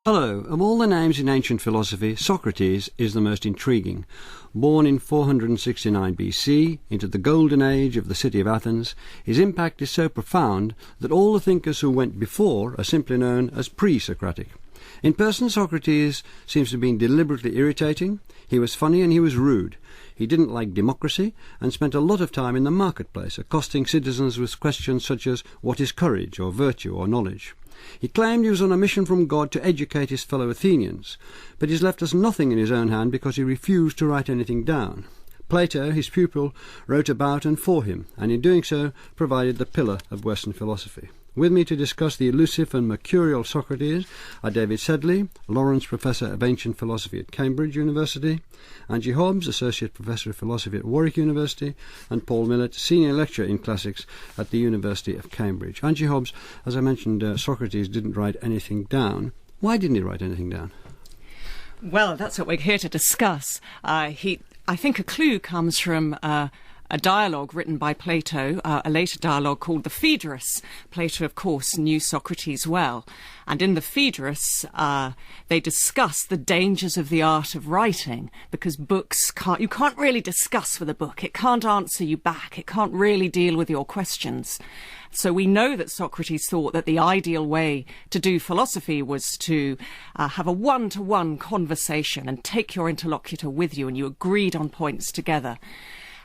Hello. Of all the names in ancient philosophy, Socrates is the most intriguing. Born in 469 BC into the golden age of the city of Athens, his impact is so profound that all the thinkers who went before are simply known as pre-Socratic. In person, Socrates seems to have been deliberately irritating. He was funny and he was rude. He didn't like democracy and spent a lot of time in the marketplace, accosting citizens with questions such as what is courage or virtue or knowledge. He claimed he was on a mission from God to educate his fellow Athenians, but he's left us nothing in his own hand because he refused to write anything down. Plato, his pupil, wrote about and for him, and in doing so provided the pillar of Western philosophy. With me to discuss the elusive and mercurial Socrates are David Sedley, Lawrence Professor of Ancient Philosophy at Cambridge University, Angie Hobbs, Associate Professor of Philosophy at Warwick University, and Paul Millett, Senior Lecturer in Classics at the University of Cambridge. Angie Hobbs, as I mentioned, Socrates didn't write anything down. Why didn't he write anything down? Well, that's what we're here to discuss. I think a clue comes from a dialogue written by Plato, a later dialogue called the Phaedrus. Plato, of course, knew Socrates well. And in the Phaedrus, they discuss the dangers of the art of writing, because you can't really discuss with a book. It can't answer you back. It can't really deal with your questions. So we know that Socrates thought that the ideal way to do philosophy was to have a one-to-one conversation and take your interlocutor with you, and you agreed on points together.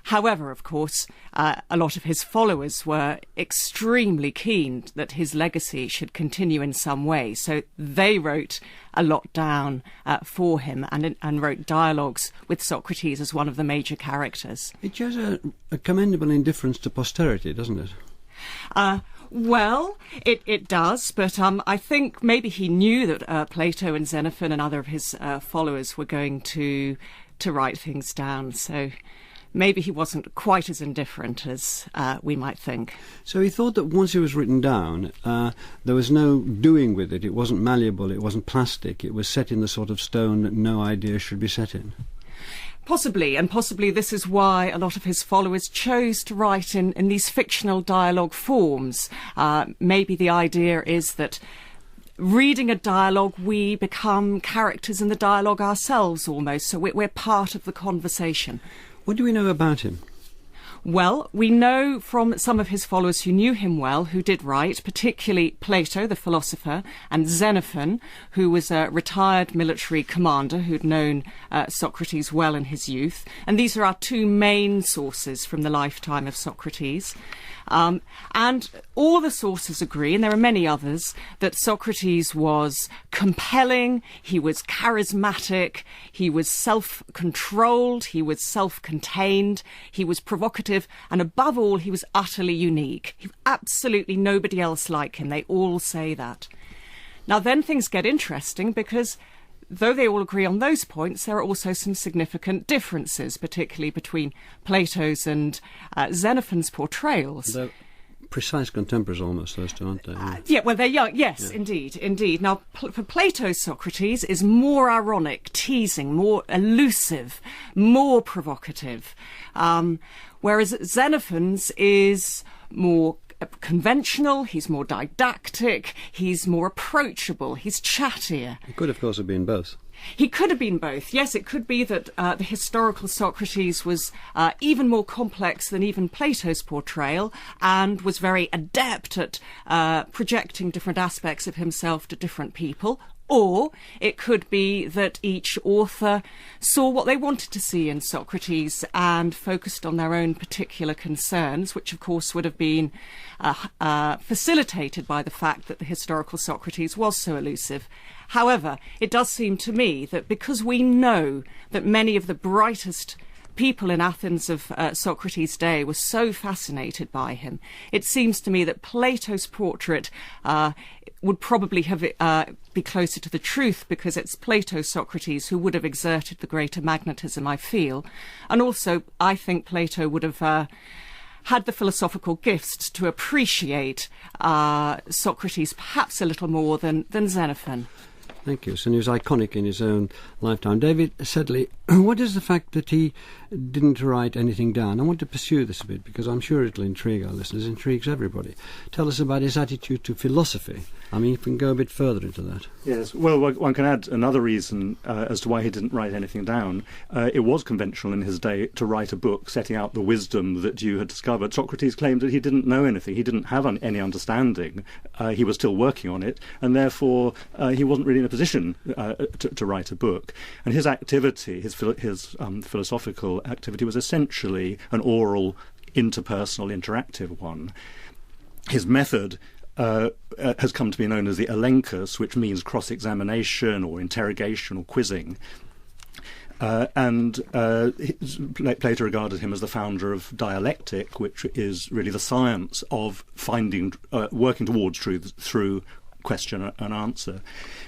However, of course, a lot of his followers were extremely keen that his legacy should continue in some way. So they wrote a lot down for him and wrote dialogues with Socrates as one of the major characters. It shows a commendable indifference to posterity, doesn't it? Well, it does, but I think maybe he knew that Plato and Xenophon and other of his followers were going to write things down, so maybe he wasn't quite as indifferent as we might think. So he thought that once it was written down, there was no doing with it. It wasn't malleable, it wasn't plastic. It was set in the sort of stone that no idea should be set in. Possibly, and possibly this is why a lot of his followers chose to write in these fictional dialogue forms. Maybe the idea is that reading a dialogue, we become characters in the dialogue ourselves almost, so we're part of the conversation. What do we know about him? Well, we know from some of his followers who knew him well, who did write, particularly Plato, the philosopher, and Xenophon, who was a retired military commander who'd known Socrates well in his youth. And these are our two main sources from the lifetime of Socrates. And all the sources agree, and there are many others, that Socrates was compelling, he was charismatic, he was self-controlled, he was self-contained, he was provocative, and above all, he was utterly unique. Absolutely nobody else like him. They all say that. Now then things get interesting, because though they all agree on those points, there are also some significant differences, particularly between Plato's and Xenophon's portrayals. They're precise contemporaries almost, those two, aren't they? Yeah, well, they're young. Yes, yeah. Indeed. Now, for Plato's Socrates is more ironic, teasing, more elusive, more provocative, whereas Xenophon's is more conventional, he's more didactic, he's more approachable, he's chattier. He could, of course, have been both. He could have been both. Yes, it could be that the historical Socrates was even more complex than even Plato's portrayal and was very adept at projecting different aspects of himself to different people. Or it could be that each author saw what they wanted to see in Socrates and focused on their own particular concerns, which of course would have been facilitated by the fact that the historical Socrates was so elusive. However, it does seem to me that because we know that many of the brightest people in Athens of Socrates' day were so fascinated by him, it seems to me that Plato's portrait would probably have be closer to the truth, because it's Plato's Socrates who would have exerted the greater magnetism, I feel. And also, I think Plato would have had the philosophical gifts to appreciate Socrates perhaps a little more than Xenophon. Thank you. So he was iconic in his own lifetime. David Sedley, what is the fact that he didn't write anything down? I want to pursue this a bit because I'm sure it'll intrigue our listeners, intrigues everybody. Tell us about his attitude to philosophy I mean, if we can go a bit further into that. Yes, well, one can add another reason as to why he didn't write anything down. It was conventional in his day to write a book setting out the wisdom that you had discovered. Socrates claimed that he didn't know anything, he didn't have any understanding, he was still working on it, and therefore he wasn't really in a position to write a book. And his activity, his philosophical activity, was essentially an oral, interpersonal, interactive one. His method has come to be known as the elenchus, which means cross-examination or interrogation or quizzing. And Plato regarded him as the founder of dialectic, which is really the science of working towards truth through question and answer.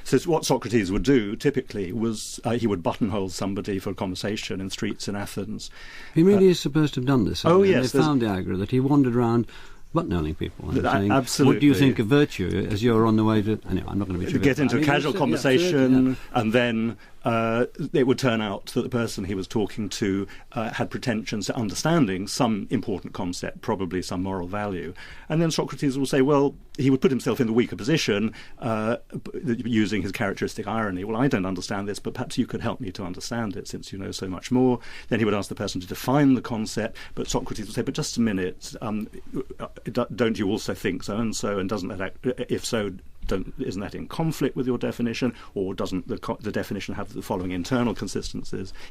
So what Socrates would do typically was he would buttonhole somebody for a conversation in streets in Athens. He really is supposed to have done this. Oh, yes. They found the agora, that he wandered around buttonholing people and saying, absolutely. what do you think of virtue as you're on the way to... Anyway, I'm not going to be trivial. Get into a casual conversation, and then it would turn out that the person he was talking to had pretensions to understanding some important concept, probably some moral value. And then Socrates would say, well, he would put himself in the weaker position using his characteristic irony. Well, I don't understand this, but perhaps you could help me to understand it since you know so much more. Then he would ask the person to define the concept, but Socrates would say, but just a minute, don't you also think so and so, and doesn't that, if so, isn't that in conflict with your definition, or doesn't the definition have the following internal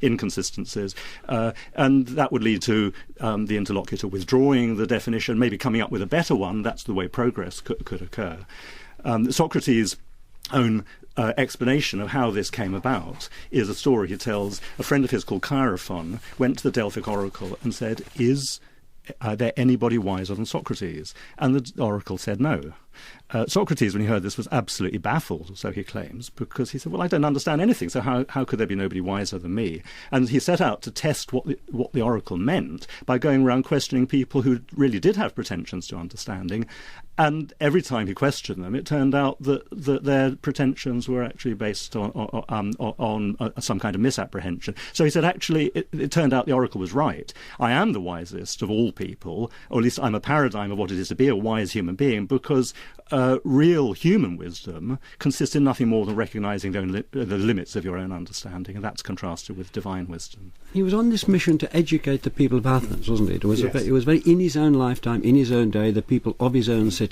inconsistencies? And that would lead to the interlocutor withdrawing the definition, maybe coming up with a better one. That's the way progress could occur. Socrates' own explanation of how this came about is a story he tells. A friend of his called Chaerephon went to the Delphic oracle and said, is there anybody wiser than Socrates? And the oracle said no. Socrates, when he heard this, was absolutely baffled, so he claims, because he said, well, I don't understand anything, so how could there be nobody wiser than me? And he set out to test what the oracle meant by going around questioning people who really did have pretensions to understanding. And every time he questioned them, it turned out that their pretensions were actually based on some kind of misapprehension. So he said, actually, it turned out the oracle was right. I am the wisest of all people, or at least I'm a paradigm of what it is to be a wise human being, because real human wisdom consists in nothing more than recognizing the limits of your own understanding, and that's contrasted with divine wisdom. He was on this mission to educate the people of Athens, wasn't it? It was, yes. It was very in his own lifetime, in his own day, the people of his own city.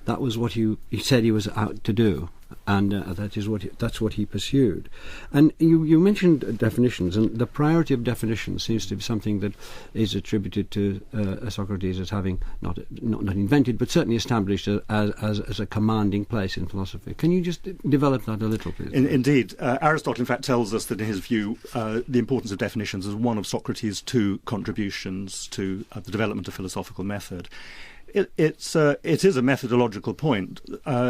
That was what he said he was out to do, and that's what he pursued. And you mentioned definitions, and the priority of definitions seems to be something that is attributed to Socrates as having not invented, but certainly established as a commanding place in philosophy. Can you just develop that a little, please? Indeed. Aristotle, in fact, tells us that in his view, the importance of definitions is one of Socrates' two contributions to the development of philosophical method. It is a methodological point.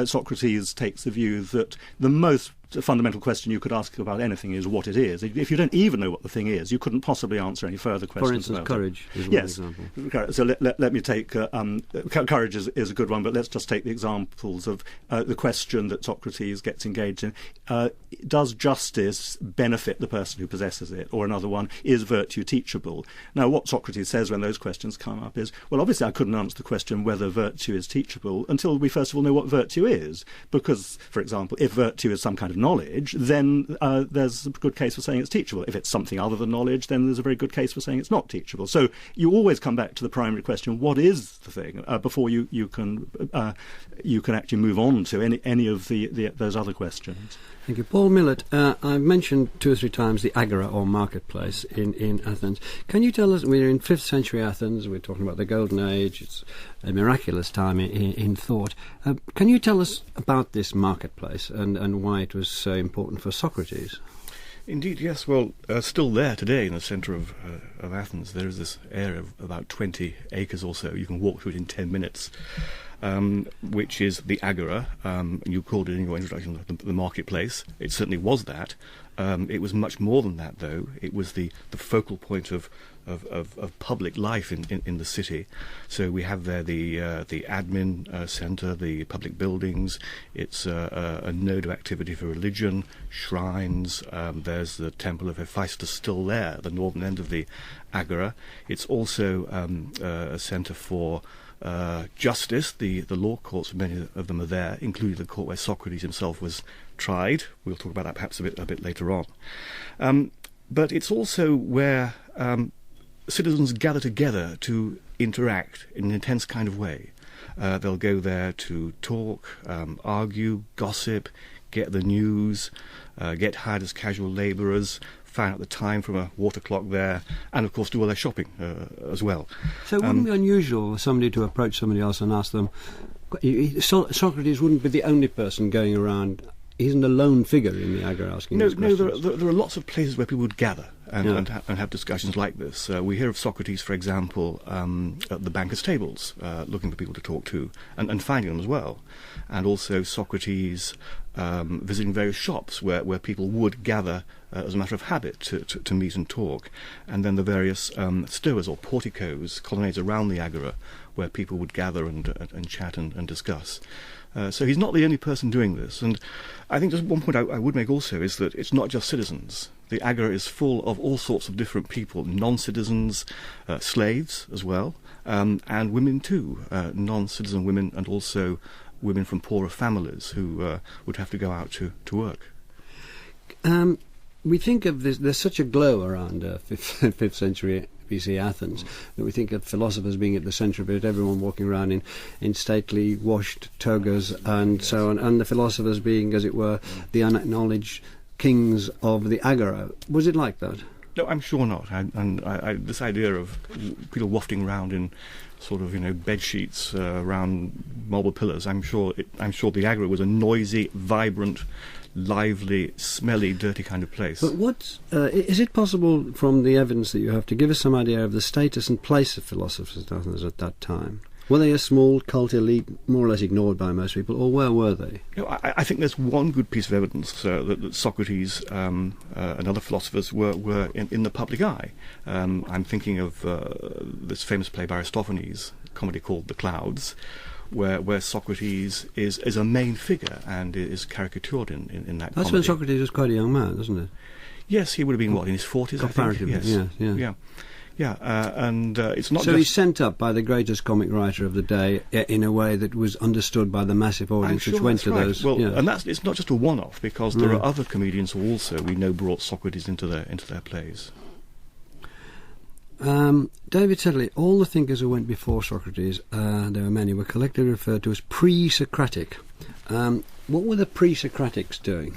Socrates takes the view that the most fundamental question you could ask about anything is what it is. If you don't even know what the thing is, you couldn't possibly answer any further questions. For instance, about courage is one yes. example. So let me take courage is a good one, but let's just take the examples of the question that Socrates gets engaged in. Does justice benefit the person who possesses it? Or another one, is virtue teachable? Now, what Socrates says when those questions come up is, well, obviously I couldn't answer the question whether virtue is teachable until we first of all know what virtue is. Because, for example, if virtue is some kind of knowledge, then there's a good case for saying it's teachable. If it's something other than knowledge, then there's a very good case for saying it's not teachable. So you always come back to the primary question: what is the thing? Before you can actually move on to any of those other questions. Thank you. Paul Millett, I've mentioned 2 or 3 times the agora or marketplace in Athens. Can you tell us, we're in 5th century Athens, we're talking about the Golden Age, it's a miraculous time in thought. Can you tell us about this marketplace and why it was so important for Socrates? Indeed, yes. Well, still there today in the centre of Athens, there is this area of about 20 acres or so. You can walk through it in 10 minutes. Which is the agora. You called it in your introduction the marketplace. It certainly was that. It was much more than that, though. It was the focal point of public life in the city. So we have there the admin centre, the public buildings. It's a node of activity for religion, shrines. There's the temple of Hephaestus still there, at the northern end of the agora. It's also a centre for justice. The law courts, many of them are there, including the court where Socrates himself was tried. We'll talk about that perhaps a bit later on. But it's also where citizens gather together to interact in an intense kind of way. They'll go there to talk, argue, gossip, get the news, get hired as casual labourers, find out the time from a water clock there, and of course do all their shopping as well. So it wouldn't be unusual for somebody to approach somebody else and ask them... Socrates wouldn't be the only person going around. He isn't a lone figure in the agora asking these questions. No, there are lots of places where people would gather and have discussions like this. We hear of Socrates, for example, at the bankers' tables, looking for people to talk to, and finding them as well. And also Socrates visiting various shops where people would gather as a matter of habit to meet and talk. And then the various stoas or porticos, colonnades around the agora, where people would gather and chat and discuss. So he's not the only person doing this. And I think just one point I would make also is that it's not just citizens. The agora is full of all sorts of different people, non-citizens, slaves as well, and women too, non-citizen women, and also women from poorer families who would have to go out to work. We think of this, there's such a glow around 5th century BC Athens that we think of philosophers being at the centre of it, everyone walking around in stately washed togas and so on, and the philosophers being, as it were, the unacknowledged kings of the agora. Was it like that? No, I'm sure not. This idea of people wafting around in sort of, bed sheets around marble pillars, I'm sure the agora was a noisy, vibrant, lively, smelly, dirty kind of place. But is it possible, from the evidence that you have, to give us some idea of the status and place of philosophers in Athens at that time? Were they a small cult elite, more or less ignored by most people, or where were they? I think there's one good piece of evidence that Socrates and other philosophers were in the public eye. I'm thinking of this famous play by Aristophanes, a comedy called The Clouds, where Socrates is a main figure and is caricatured in that That's comedy. when Socrates was quite a young man, wasn't it? Yes, he would have been, in his 40s, comparatively, I think? Yes. And it's not. So he's sent up by the greatest comic writer of the day in a way that was understood by the massive audience which went to right. those. Well, and it's not just a one-off, because there are other comedians who also we know brought Socrates into their plays. David Sedley, all the thinkers who went before Socrates, there were many, were collectively referred to as pre-Socratic. What were the pre-Socratics doing?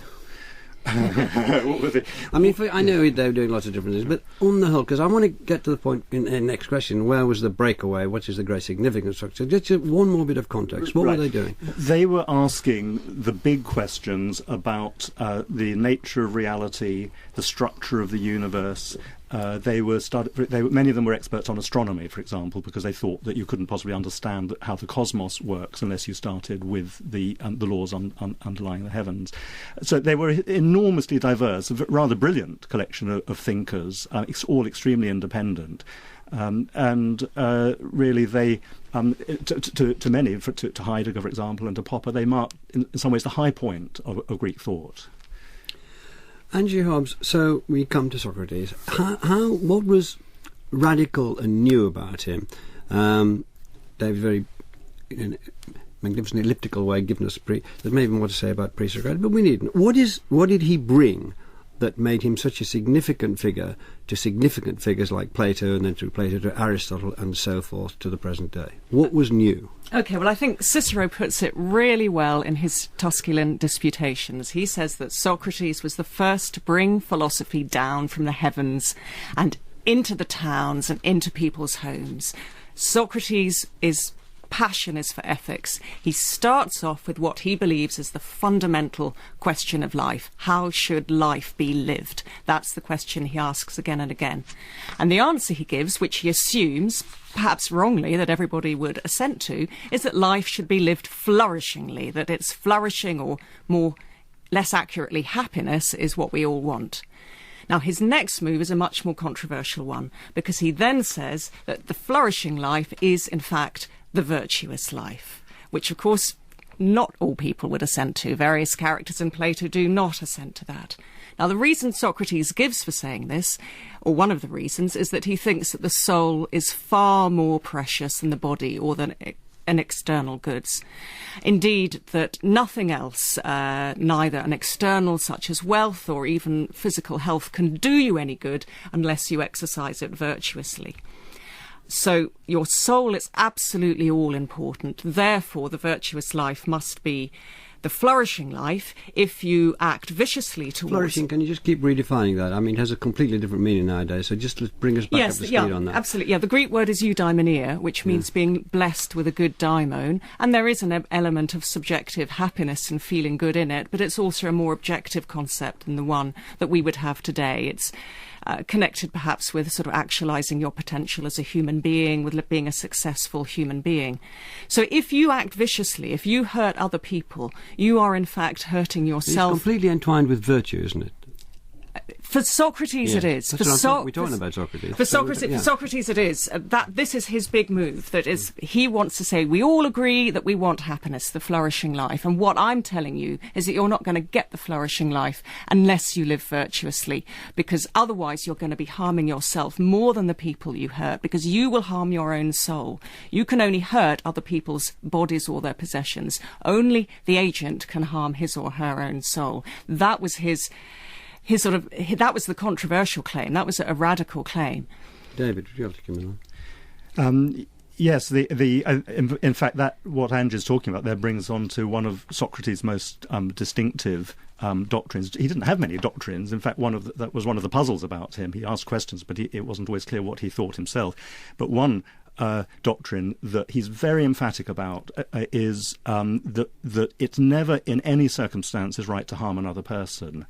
What was it? I mean, I know they were doing lots of different things, but on the whole, because I want to get to the point in the next question, where was the breakaway, what is the great significance of Socrates? Just one more bit of context. What were they doing? They were asking the big questions about the nature of reality, the structure of the universe. Many of them were experts on astronomy, for example, because they thought that you couldn't possibly understand how the cosmos works unless you started with the laws underlying the heavens. So they were enormously diverse, a rather brilliant collection of thinkers, all extremely independent. Really, they, to many, to Heidegger, for example, and to Popper, they marked, in some ways, the high point of Greek thought. Angie Hobbs, so we come to Socrates. What was radical and new about him? David, very magnificent elliptical way, given us there's maybe more to say about pre-Socrates, but we needn't. What did he bring that made him such a significant figure to significant figures like Plato, and then through Plato to Aristotle and so forth to the present day? What was new? OK, well, I think Cicero puts it really well in his Tusculan Disputations. He says that Socrates was the first to bring philosophy down from the heavens and into the towns and into people's homes. Socrates' passion is for ethics. He starts off with what he believes is the fundamental question of life. How should life be lived? That's the question he asks again and again. And the answer he gives, which he assumes, perhaps wrongly, that everybody would assent to, is that life should be lived flourishingly, that it's flourishing, or less accurately, happiness, is what we all want. Now, his next move is a much more controversial one, because he then says that the flourishing life is, in fact, the virtuous life, which, of course, not all people would assent to. Various characters in Plato do not assent to that. Now, the reason Socrates gives for saying this, or one of the reasons, is that he thinks that the soul is far more precious than the body or than an external goods. Indeed, that nothing else, neither an external such as wealth or even physical health, can do you any good unless you exercise it virtuously. So your soul is absolutely all important. Therefore, the virtuous life must be the flourishing life. If you act viciously towards... Flourishing, can you just keep redefining that? I mean, it has a completely different meaning nowadays, so just let's bring us back up to speed on that. Absolutely. Yeah, the Greek word is eudaimonia, which means being blessed with a good daimon, and there is an element of subjective happiness and feeling good in it, but it's also a more objective concept than the one that we would have today. It's connected perhaps with sort of actualising your potential as a human being, with being a successful human being. So if you act viciously, if you hurt other people, you are in fact hurting yourself. It's completely entwined with virtue, isn't it? For Socrates, it is. We're talking about Socrates. For Socrates, it is. This is his big move. That is, he wants to say, we all agree that we want happiness, the flourishing life. And what I'm telling you is that you're not going to get the flourishing life unless you live virtuously, because otherwise you're going to be harming yourself more than the people you hurt, because you will harm your own soul. You can only hurt other people's bodies or their possessions. Only the agent can harm his or her own soul. That was that was the controversial claim. That was a radical claim. David, would you have to come in? Yes, in fact, that what Andrew's talking about there brings on to one of Socrates' most distinctive doctrines. He didn't have many doctrines. In fact, that was one of the puzzles about him. He asked questions, but it wasn't always clear what he thought himself. But one doctrine that he's very emphatic about is that it's never in any circumstances right to harm another person.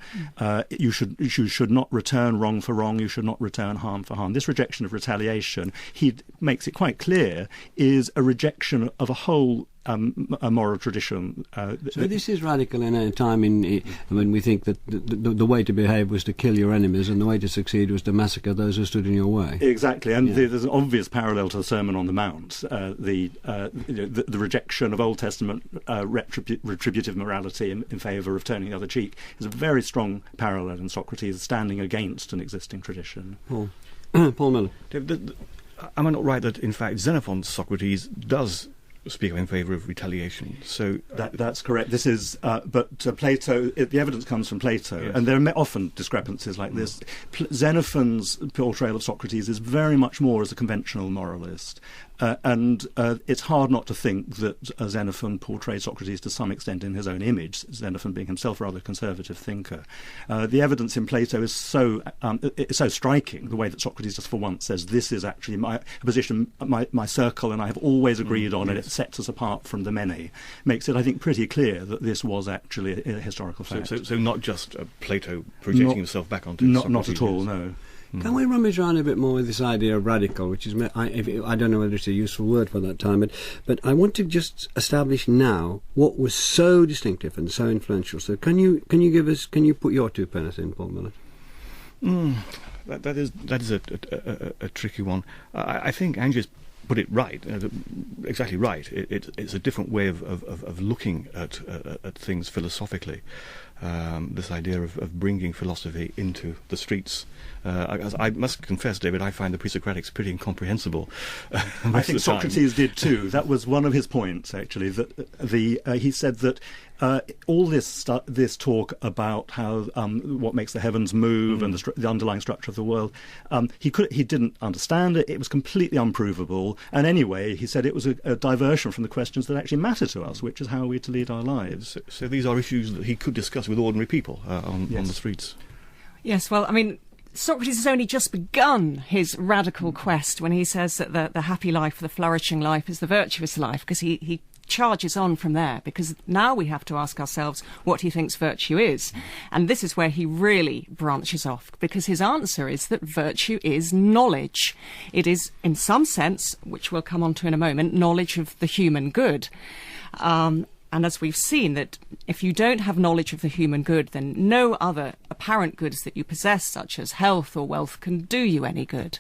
You should not return wrong for wrong. You should not return harm for harm. This rejection of retaliation, he makes it quite clear, is a rejection of a whole a moral tradition. So this is radical in a time when we think that the way to behave was to kill your enemies and the way to succeed was to massacre those who stood in your way. Exactly, and there's an obvious parallel to the Sermon on the Mount, the rejection of Old Testament retributive morality in favour of turning the other cheek is a very strong parallel in Socrates, standing against an existing tradition. Paul Miller. Am I not right that, in fact, Xenophon's Socrates does speak in favour of retaliation? So that's correct. This is, but Plato. The evidence comes from Plato, yes. And there are often discrepancies like this. Xenophon's portrayal of Socrates is very much more as a conventional moralist. And it's hard not to think that Xenophon portrayed Socrates to some extent in his own image, Xenophon being himself a rather conservative thinker. The evidence in Plato is so striking, the way that Socrates just for once says, this is actually my position, my circle, and I have always agreed on it. It sets us apart from the many. Makes it, I think, pretty clear that this was actually a historical fact. So not just Plato projecting himself back onto Socrates. Not at all, no. Can we rummage around a bit more with this idea of radical, which is, I don't know whether it's a useful word for that time, but I want to just establish now what was so distinctive and so influential. So can you put your 2 pence in, Paul Miller? That is a tricky one. I think Andrew's put it right, exactly right. It's a different way of looking at things philosophically. This idea of bringing philosophy into the streets. I must confess, David, I find the pre-Socratics pretty incomprehensible. I think Socrates did too. That was one of his points, actually. That he said that all this talk about how what makes the heavens move and the underlying structure of the world, he didn't understand it. It was completely unprovable. And anyway, he said it was a diversion from the questions that actually matter to us, which is how we're to lead our lives. So these are issues that he could discuss with ordinary people on the streets. Yes, well, I mean, Socrates has only just begun his radical quest when he says that the happy life, the flourishing life, is the virtuous life, because he charges on from there, because now we have to ask ourselves what he thinks virtue is. And this is where he really branches off, because his answer is that virtue is knowledge. It is, in some sense, which we'll come on to in a moment, knowledge of the human good. And as we've seen, that if you don't have knowledge of the human good, then no other apparent goods that you possess, such as health or wealth, can do you any good.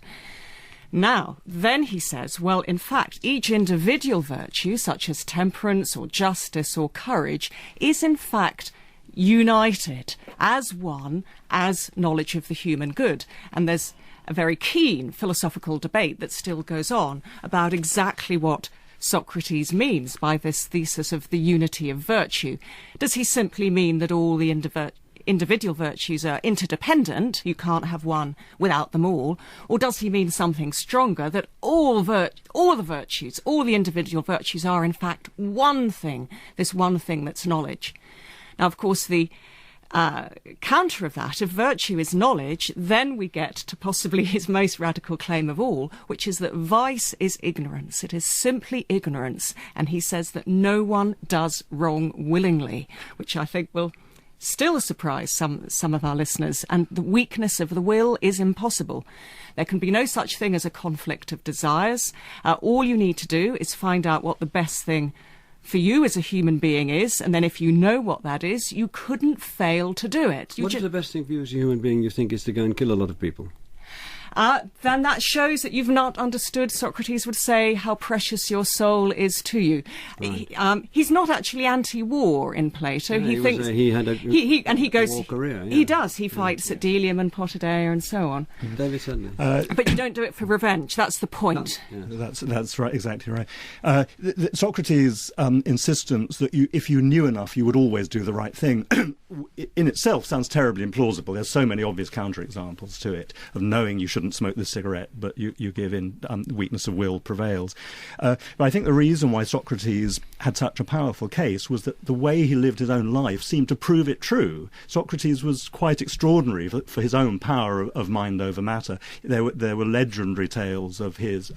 Now, then he says, well, in fact, each individual virtue, such as temperance or justice or courage, is in fact united as one, as knowledge of the human good. And there's a very keen philosophical debate that still goes on about exactly what Socrates means by this thesis of the unity of virtue. Does he simply mean that all the individual virtues are interdependent, you can't have one without them all, or does he mean something stronger, that all the virtues, all the individual virtues are in fact one thing, this one thing that's knowledge? Now, of course, the counter of that, if virtue is knowledge, then we get to possibly his most radical claim of all, which is that vice is ignorance. It is simply ignorance. And he says that no one does wrong willingly, which I think will still surprise some of our listeners. And the weakness of the will is impossible. There can be no such thing as a conflict of desires. All you need to do is find out what the best thing for you as a human being is, and then if you know what that is, you couldn't fail to do it. What is the best thing for you as a human being, you think, is to go and kill a lot of people? Then that shows that you've not understood, Socrates would say, how precious your soul is to you. Right. He's not actually anti-war in Plato. Yeah, he thinks he had a war career. Yeah. He does. He fights at Delium and Potidaea and so on. David Sedley. But you don't do it for revenge. That's the point. That's right. Exactly right. Socrates' insistence that if you knew enough, you would always do the right thing, in itself sounds terribly implausible. There's so many obvious counterexamples to it of knowing you shouldn't smoke this cigarette, but you give in, weakness of will prevails. But I think the reason why Socrates had such a powerful case was that the way he lived his own life seemed to prove it true. Socrates was quite extraordinary for his own power of mind over matter. There were legendary tales of his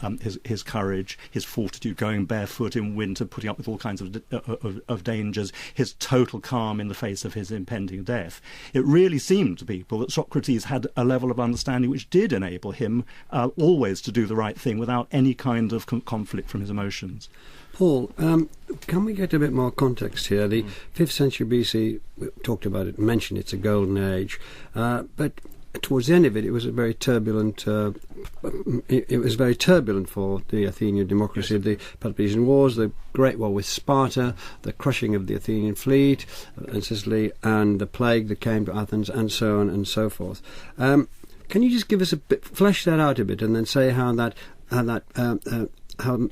courage, his fortitude, going barefoot in winter, putting up with all kinds of dangers, his total calm in the face of his impending death. It really seemed to people that Socrates had a level of understanding which did enable him always to do the right thing without any kind of conflict from his emotions. Paul, can we get a bit more context here? The 5th century BC, we talked about it, mentioned it's a golden age, but towards the end of it, it was a very turbulent. It was very turbulent for the Athenian democracy. Yes. The Peloponnesian Wars, the Great War with Sparta, the crushing of the Athenian fleet in Sicily, and the plague that came to Athens, and so on and so forth. Can you just give us flesh that out a bit, and then say how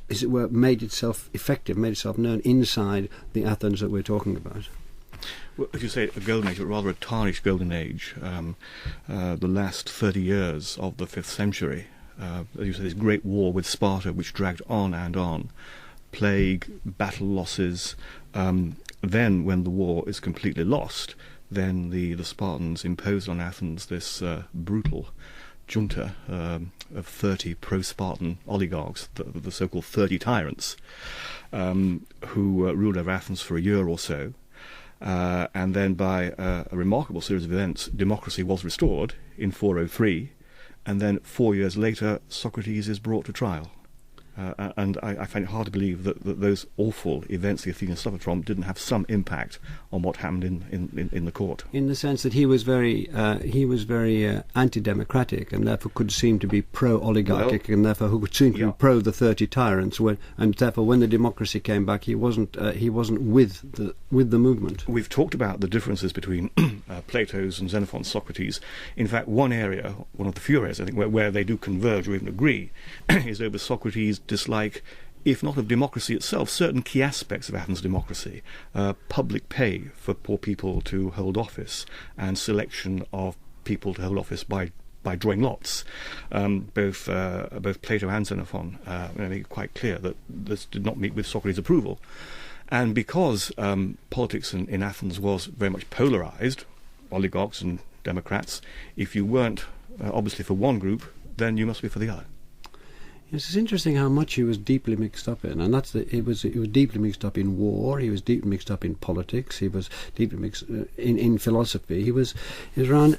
as it were, made itself effective, made itself known inside the Athens that we're talking about? Well, as you say, a golden age, but rather a tarnished golden age. The last 30 years of the 5th century, as you say, this great war with Sparta, which dragged on and on, plague, battle losses. Then, when the war is completely lost, then the Spartans imposed on Athens this brutal junta of 30 pro-Spartan oligarchs, the so-called 30 tyrants, who ruled over Athens for a year or so. And then by a remarkable series of events, democracy was restored in 403, and then 4 years later, Socrates is brought to trial. And I find it hard to believe that those awful events the Athenians suffered from didn't have some impact on what happened in the court. In the sense that he was very anti-democratic, and therefore could seem to be pro-oligarchic, and therefore who could seem to be pro the 30 tyrants. And therefore, when the democracy came back, he wasn't with the movement. We've talked about the differences between Plato's and Xenophon's Socrates. In fact, one of the few areas I think where they do converge or even agree is over Socrates' dislike, if not of democracy itself, certain key aspects of Athens' democracy, public pay for poor people to hold office, and selection of people to hold office by drawing lots. Both Plato and Xenophon make it quite clear that this did not meet with Socrates' approval. And because politics in Athens was very much polarized, oligarchs and democrats, if you weren't obviously for one group, then you must be for the other. Yes, it's interesting how much he was deeply mixed up in, and he was deeply mixed up in war. He was deeply mixed up in politics. He was deeply mixed in philosophy. He was around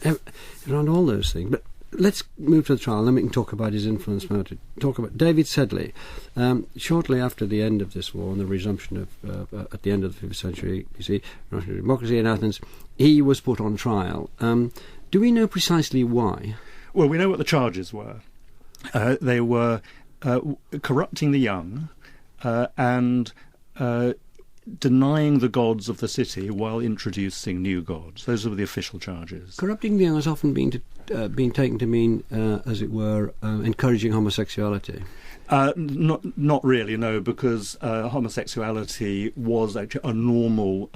all those things. But let's move to the trial, and then we can talk about his influence. Talk about David Sedley. Shortly after the end of this war and the resumption of at the end of the 5th century BC, democracy in Athens, he was put on trial. Do we know precisely why? Well, we know what the charges were. They were corrupting the young and denying the gods of the city while introducing new gods. Those were the official charges. Corrupting the young has often been taken to mean, as it were, encouraging homosexuality. Not really, no, because homosexuality was actually a normal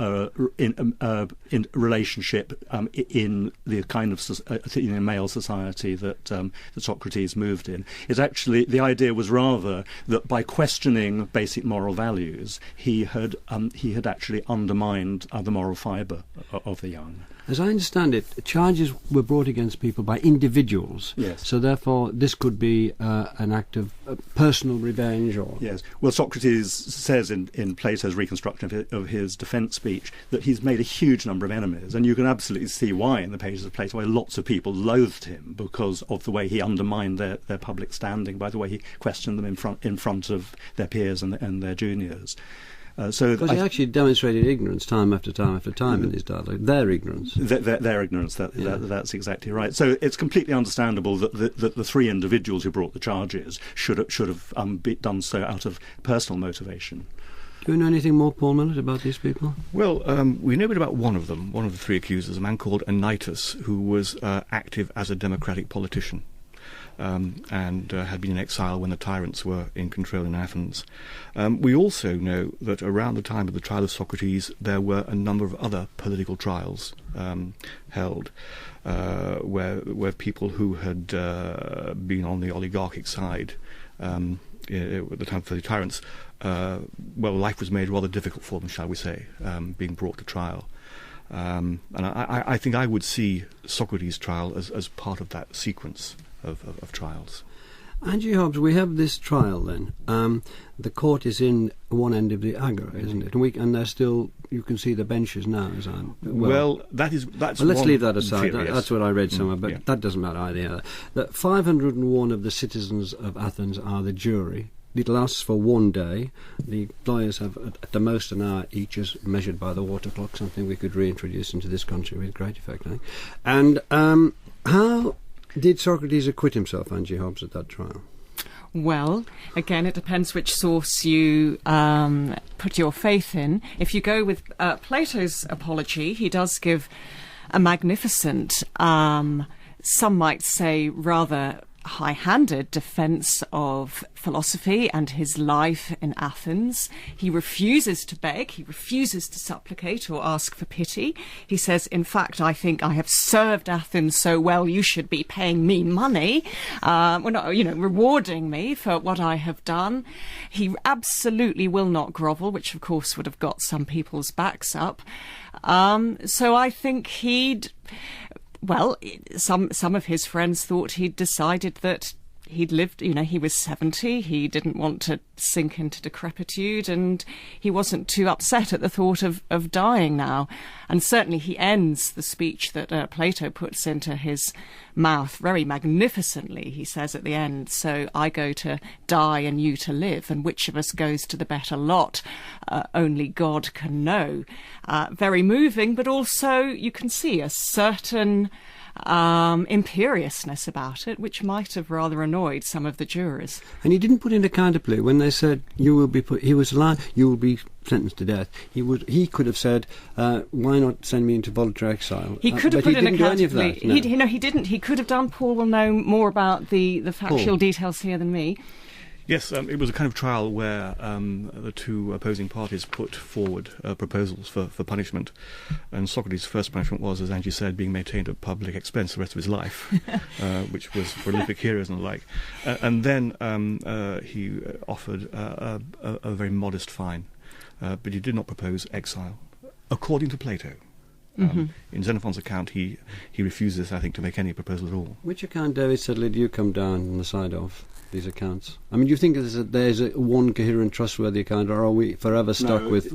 in relationship in the kind of Athenian male society that Socrates moved in. It's actually, the idea was rather that by questioning basic moral values, he had actually undermined the moral fibre of the young. As I understand it, charges were brought against people by individuals. Yes. So therefore, this could be an act of personal revenge, or... Yes. Well, Socrates says in Plato's reconstruction of his defence speech that he's made a huge number of enemies, and you can absolutely see why in the pages of Plato, why lots of people loathed him because of the way he undermined their public standing, by the way he questioned them in front of their peers and their juniors. Because he actually demonstrated ignorance time after time after time in his dialogue. Their ignorance. Their ignorance, that's exactly right. So it's completely understandable that the three individuals who brought the charges should have done so out of personal motivation. Do you know anything more, Paul Millett, about these people? Well, we know a bit about one of them, one of the three accusers, a man called Anytus, who was active as a democratic politician. And had been in exile when the tyrants were in control in Athens. We also know that around the time of the trial of Socrates, there were a number of other political trials held, where people who had been on the oligarchic side at the time for the tyrants, life was made rather difficult for them, shall we say, being brought to trial. And I think I would see Socrates' trial as part of that sequence of trials. Angie Hobbs, we have this trial then. The court is in one end of the agora, isn't it? And they're still, you can see the benches now. That's let's leave that aside. Theory, yes. That's what I read somewhere, but that doesn't matter either. That 501 of the citizens of Athens are the jury. It lasts for 1 day. The lawyers have at the most an hour each, as measured by the water clock, something we could reintroduce into this country with great effect, I think. And how did Socrates acquit himself, Angie Hobbs, at that trial? Well, again, it depends which source you put your faith in. If you go with Plato's apology, he does give a magnificent, some might say rather high-handed defence of philosophy and his life in Athens. He refuses to beg, he refuses to supplicate or ask for pity. He says, in fact, I think I have served Athens so well, you should be paying me money, rewarding me for what I have done. He absolutely will not grovel, which of course would have got some people's backs up. So I think some of his friends thought he'd decided that he'd lived, he was 70, he didn't want to sink into decrepitude, and he wasn't too upset at the thought of dying now. And certainly he ends the speech that Plato puts into his mouth very magnificently. He says at the end, so I go to die and you to live, and which of us goes to the better lot? Only God can know. Very moving, but also you can see a certain imperiousness about it, which might have rather annoyed some of the jurors. And he didn't put in a counterplea when they said you will be sentenced to death. He could have said, why not send me into voluntary exile? He could have put in a counterplea. No. He didn't. He could have done. Paul will know more about the factual details here than me. Yes, it was a kind of trial where the two opposing parties put forward proposals for punishment, and Socrates' first punishment was, as Angie said, being maintained at public expense the rest of his life, which was for Olympic heroes and the like. And then he offered a very modest fine, but he did not propose exile, according to Plato. In Xenophon's account, he refuses, I think, to make any proposal at all. Which account, David Sedley, do you come down on the side of these accounts? I mean, do you think there's one coherent, trustworthy account, or are we forever stuck with...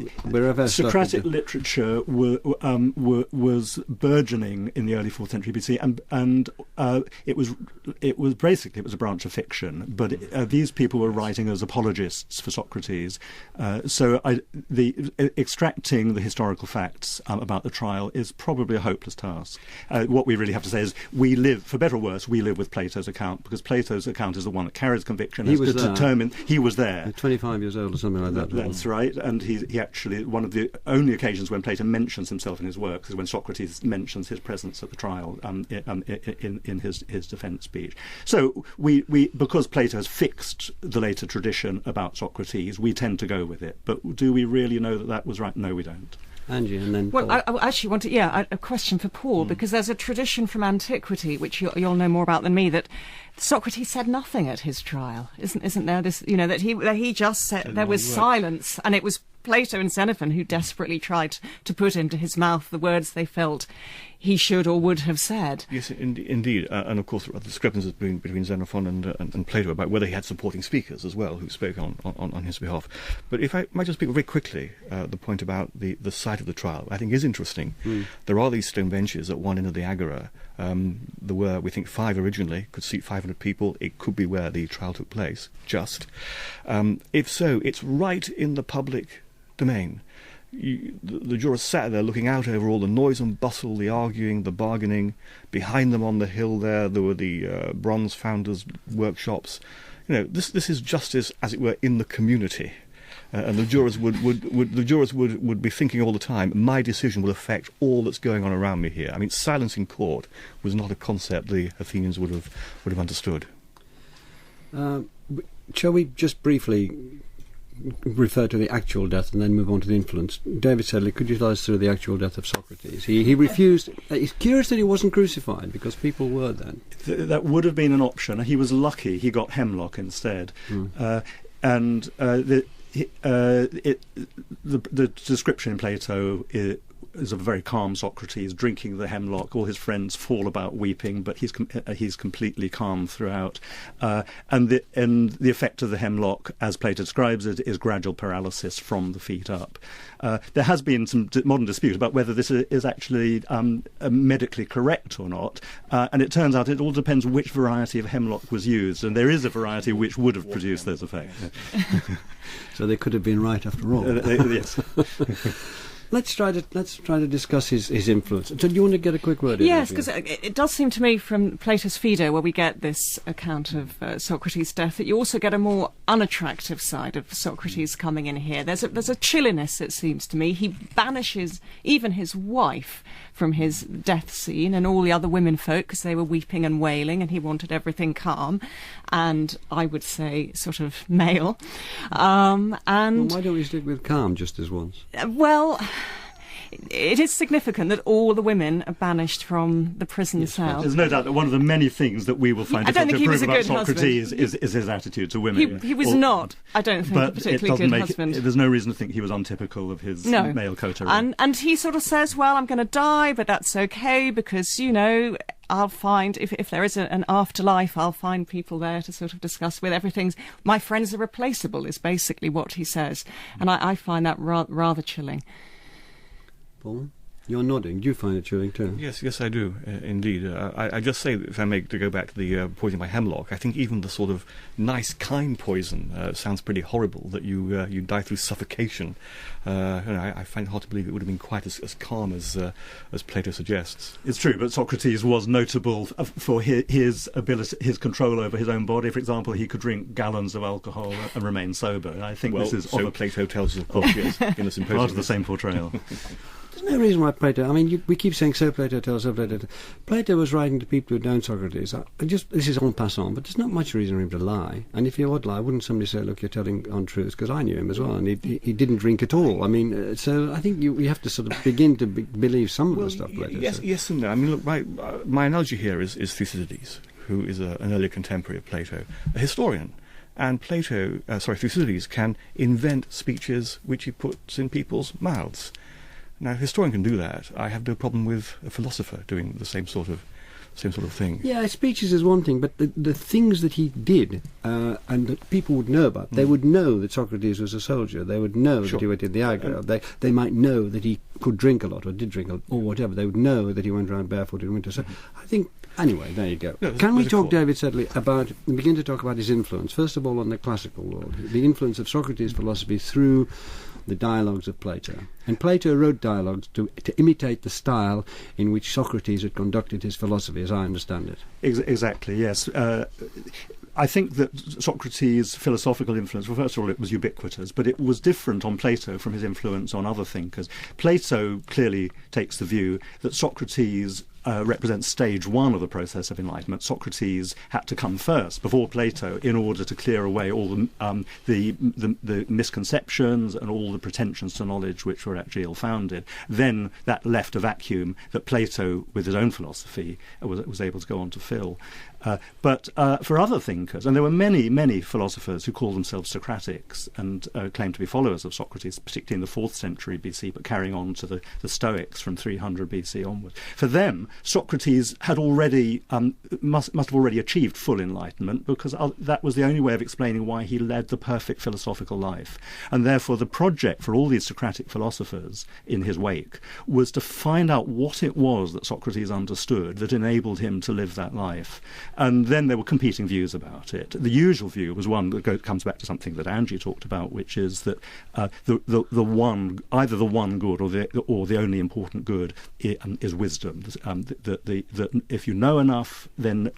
Socratic literature was burgeoning in the early 4th century BC, and it was a branch of fiction, but these people were writing as apologists for Socrates. So extracting the historical facts about the trial trial is probably a hopeless task. What we really have to say is we live, for better or worse, we live with Plato's account, because Plato's account is the one that carries conviction. He was there. 25 years old or something like that. That's right, and he actually, one of the only occasions when Plato mentions himself in his works is when Socrates mentions his presence at the trial in his defence speech. So we because Plato has fixed the later tradition about Socrates, we tend to go with it. But do we really know that was right? No, we don't. Angie, and then well, Paul. I actually want to, a question for Paul, because there's a tradition from antiquity, which you'll know more about than me, that Socrates said nothing at his trial. Isn't there this, that he just said, there was silence, and it was Plato and Xenophon who desperately tried to put into his mouth the words they felt he should or would have said. Yes, indeed. And of course, the discrepancies between Xenophon and Plato about whether he had supporting speakers as well who spoke on his behalf. But if I might just speak very quickly, the point about the site of the trial, I think is interesting. There are these stone benches at one end of the agora. There were, we think, 5 originally, could seat 500 people. It could be where the trial took place, just. If so, it's right in the public domain. The jurors sat there looking out over all the noise and bustle, the arguing, the bargaining. Behind them on the hill there were the bronze founders' workshops. This is justice, as it were, in the community. And the jurors would be thinking all the time, my decision will affect all that's going on around me here. I mean, silence in court was not a concept the Athenians would have understood. Shall we just briefly refer to the actual death and then move on to the influence? David Sedley, could you tell us through the actual death of Socrates? He refused. It's curious that he wasn't crucified, because people were then. That would have been an option. He was lucky. He got hemlock instead. The description in Plato is a very calm Socrates drinking the hemlock. All his friends fall about weeping, but he's completely calm throughout. And the effect of the hemlock, as Plato describes it, is gradual paralysis from the feet up. There has been some modern dispute about whether this is actually medically correct or not, and it turns out it all depends which variety of hemlock was used, and there is a variety which would have produced those effects. So they could have been right after all. Yes. Let's try to discuss his influence. So do you want to get a quick word in? Yes, because it does seem to me from Plato's Phaedo, where we get this account of Socrates' death, that you also get a more unattractive side of Socrates coming in here. There's a chilliness, it seems to me. He banishes even his wife from his death scene and all the other women folk, because they were weeping and wailing, and he wanted everything calm and, I would say, sort of male. Well, why don't we stick with calm just as once? Well, it is significant that all the women are banished from the prison cell. There's no doubt that one of the many things that we will find difficult to prove about Socrates is his attitude to women. He was not, I don't think, a particularly good husband. There's no reason to think he was untypical of his male coterie. And he sort of says, well, I'm going to die, but that's okay, because, I'll find, if there is an afterlife, I'll find people there to sort of discuss with. My friends are replaceable, is basically what he says. And I find that rather chilling. Paul, you're nodding. Do you find it chilling too? Yes, I do, indeed. I just say, if I may, to go back to the poison by hemlock, I think even the sort of nice, kind poison sounds pretty horrible, that you die through suffocation. I find it hard to believe it would have been quite as calm as Plato suggests. It's true, but Socrates was notable for his ability, his control over his own body. For example, he could drink gallons of alcohol and remain sober. And I think this is Plato tells us, of course, yes, in the Symposium. Part of the same portrayal. There's no reason why Plato... we keep saying so Plato tells, so Plato tells. Plato was writing to people who'd known Socrates. This is en passant, but there's not much reason for him to lie. And if he would lie, wouldn't somebody say, look, you're telling untruths? Because I knew him as well, and he didn't drink at all. So I think we have to sort of begin to believe some of the stuff Plato said. Yes and no. Look, my analogy here is Thucydides, who is an early contemporary of Plato, a historian. And Thucydides can invent speeches which he puts in people's mouths. Now, a historian can do that. I have no problem with a philosopher doing the same sort of thing. Yeah, speeches is one thing, but the things that he did and that people would know about, they would know that Socrates was a soldier. They would know that he went in the agora. They might know that he could drink a lot or did drink a lot or whatever. They would know that he went around barefoot in winter. So I think, anyway, there you go. No, Can we talk, David Sedley, begin to talk about his influence, first of all on the classical world, the influence of Socrates' philosophy through the dialogues of Plato. And Plato wrote dialogues to imitate the style in which Socrates had conducted his philosophy, as I understand it. Exactly, yes. I think that Socrates' philosophical influence, well, first of all, it was ubiquitous, but it was different on Plato from his influence on other thinkers. Plato clearly takes the view that Socrates represents stage one of the process of enlightenment. Socrates had to come first before Plato in order to clear away all the misconceptions and all the pretensions to knowledge which were actually ill-founded. Then that left a vacuum that Plato, with his own philosophy, was able to go on to fill. But for other thinkers, and there were many philosophers who called themselves Socratics and claimed to be followers of Socrates, particularly in the 4th century BC, but carrying on to the Stoics from 300 BC onwards. For them, Socrates had already must have already achieved full enlightenment, because that was the only way of explaining why he led the perfect philosophical life. And therefore the project for all these Socratic philosophers in his wake was to find out what it was that Socrates understood that enabled him to live that life. And then there were competing views about it. The usual view was one that comes back to something that Angie talked about, which is that the either the one good or the only important good is wisdom. That if you know enough, then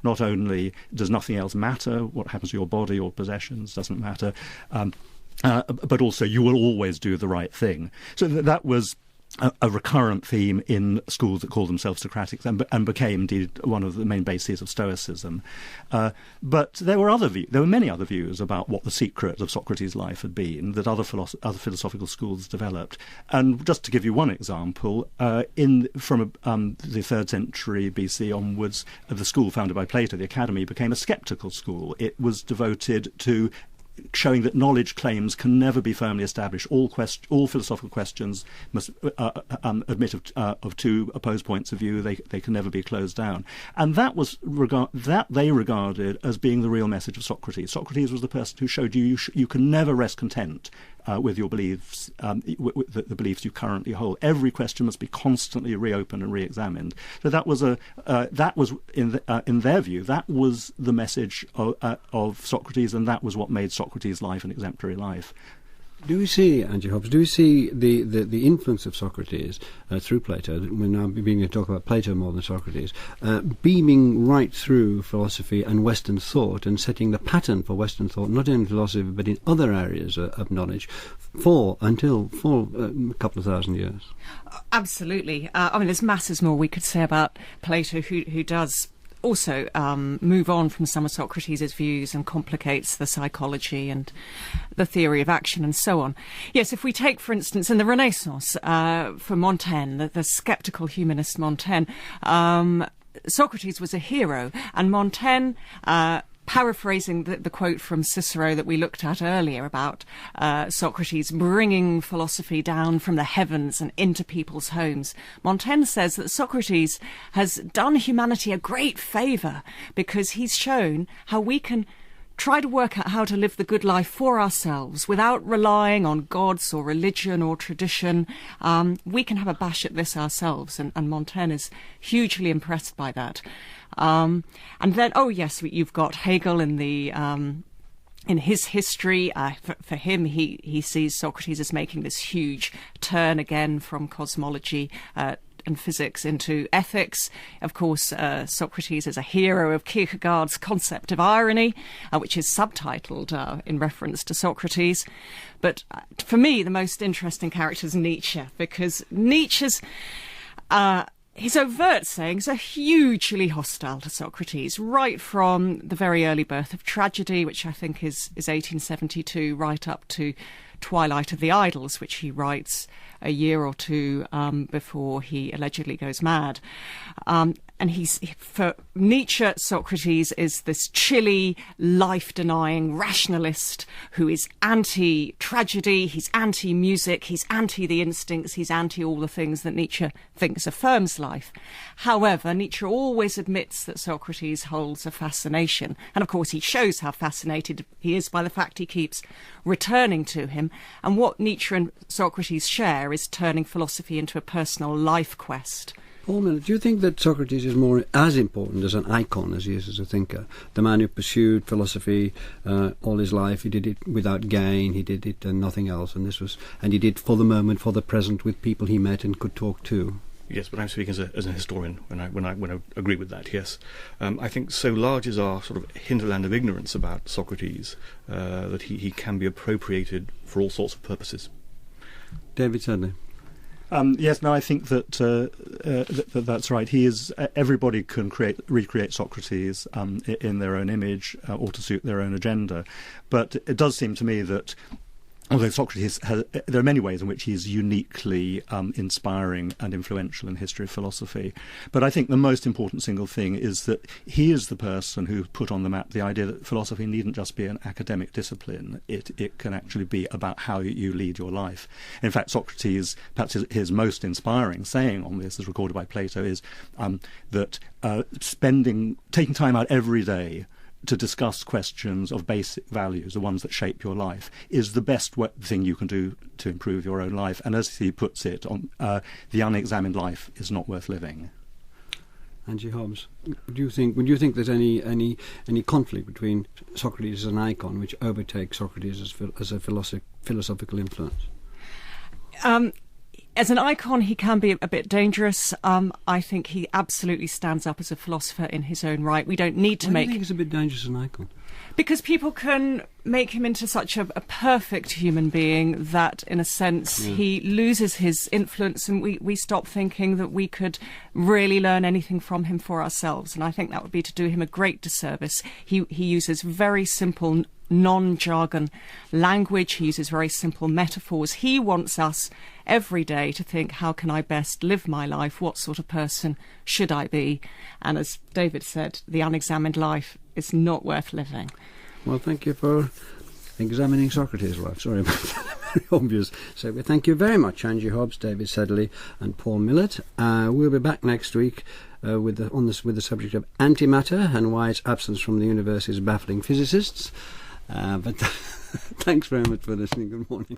not only does nothing else matter, what happens to your body or possessions doesn't matter, but also you will always do the right thing. So that was a recurrent theme in schools that called themselves Socratic and became indeed one of the main bases of Stoicism. But there were many other views about what the secret of Socrates' life had been that other philosophical schools developed. And just to give you one example, from the 3rd century BC onwards, the school founded by Plato, the Academy, became a sceptical school. It was devoted to showing that knowledge claims can never be firmly established. All philosophical questions must admit of two opposed points of view. They can never be closed down. And that they regarded as being the real message of Socrates. Socrates was the person who showed you can never rest content with your beliefs, the beliefs you currently hold. Every question must be constantly reopened and re-examined. So that was in their view, that was the message of Socrates, and that was what made Socrates' life an exemplary life. Do we see, Angie Hobbs, the influence of Socrates through Plato, we're now beginning to talk about Plato more than Socrates, beaming right through philosophy and Western thought and setting the pattern for Western thought, not in philosophy but in other areas of knowledge, for a couple of thousand years? Absolutely. There's masses more we could say about Plato, who does also move on from some of Socrates' views and complicates the psychology and the theory of action and so on. Yes, if we take, for instance, in the Renaissance, for Montaigne, the sceptical humanist Montaigne, Socrates was a hero, and Montaigne, paraphrasing the quote from Cicero that we looked at earlier about Socrates bringing philosophy down from the heavens and into people's homes, Montaigne says that Socrates has done humanity a great favour because he's shown how we can try to work out how to live the good life for ourselves without relying on gods or religion or tradition. We can have a bash at this ourselves, and Montaigne is hugely impressed by that. And then, you've got Hegel in his history. For him, he sees Socrates as making this huge turn again from cosmology and physics into ethics. Of course, Socrates is a hero of Kierkegaard's concept of irony, which is subtitled in reference to Socrates. But for me, the most interesting character is Nietzsche, because Nietzsche's his overt sayings are hugely hostile to Socrates, right from the very early birth of tragedy, which I think is 1872, right up to Twilight of the Idols, which he writes a year or two before he allegedly goes mad. And for Nietzsche, Socrates is this chilly, life-denying rationalist who is anti-tragedy, he's anti-music, he's anti the instincts, he's anti all the things that Nietzsche thinks affirms life. However, Nietzsche always admits that Socrates holds a fascination. And of course, he shows how fascinated he is by the fact he keeps returning to him. And what Nietzsche and Socrates share is turning philosophy into a personal life quest. Paul Miller, do you think that Socrates is more as important as an icon as he is as a thinker? The man who pursued philosophy all his life, he did it without gain, he did it and nothing else, and he did for the moment, for the present, with people he met and could talk to. Yes, but I'm speaking as a historian when I agree with that. Yes, I think so large is our sort of hinterland of ignorance about Socrates that he can be appropriated for all sorts of purposes. David Sedley. Yes, no, I think that that's right. He is. Everybody can recreate Socrates in their own image or to suit their own agenda, but it does seem to me that, although Socrates there are many ways in which he is uniquely inspiring and influential in the history of philosophy. But I think the most important single thing is that he is the person who put on the map the idea that philosophy needn't just be an academic discipline. It can actually be about how you lead your life. In fact, Socrates, perhaps his most inspiring saying on this, as recorded by Plato, is that taking time out every day to discuss questions of basic values, the ones that shape your life, is the best thing you can do to improve your own life. And as he puts it, the unexamined life is not worth living. Angie Hobbs, would you think there's any conflict between Socrates as an icon which overtakes Socrates as a philosophical influence? As an icon, he can be a bit dangerous. I think he absolutely stands up as a philosopher in his own right. We don't need to Why do you think he's a bit dangerous as an icon? Because people can make him into such a perfect human being that, in a sense, he loses his influence, and we stop thinking that we could really learn anything from him for ourselves. And I think that would be to do him a great disservice. He uses very simple, non-jargon language. He uses very simple metaphors. He wants us every day to think, how can I best live my life? What sort of person should I be? And as David said, the unexamined life is not worth living. Well, thank you for examining Socrates' life. Sorry about that, very obvious. So we thank you very much, Angie Hobbs, David Sedley and Paul Millett. We'll be back next week with the subject of antimatter and why its absence from the universe is baffling physicists. But thanks very much for listening. Good morning.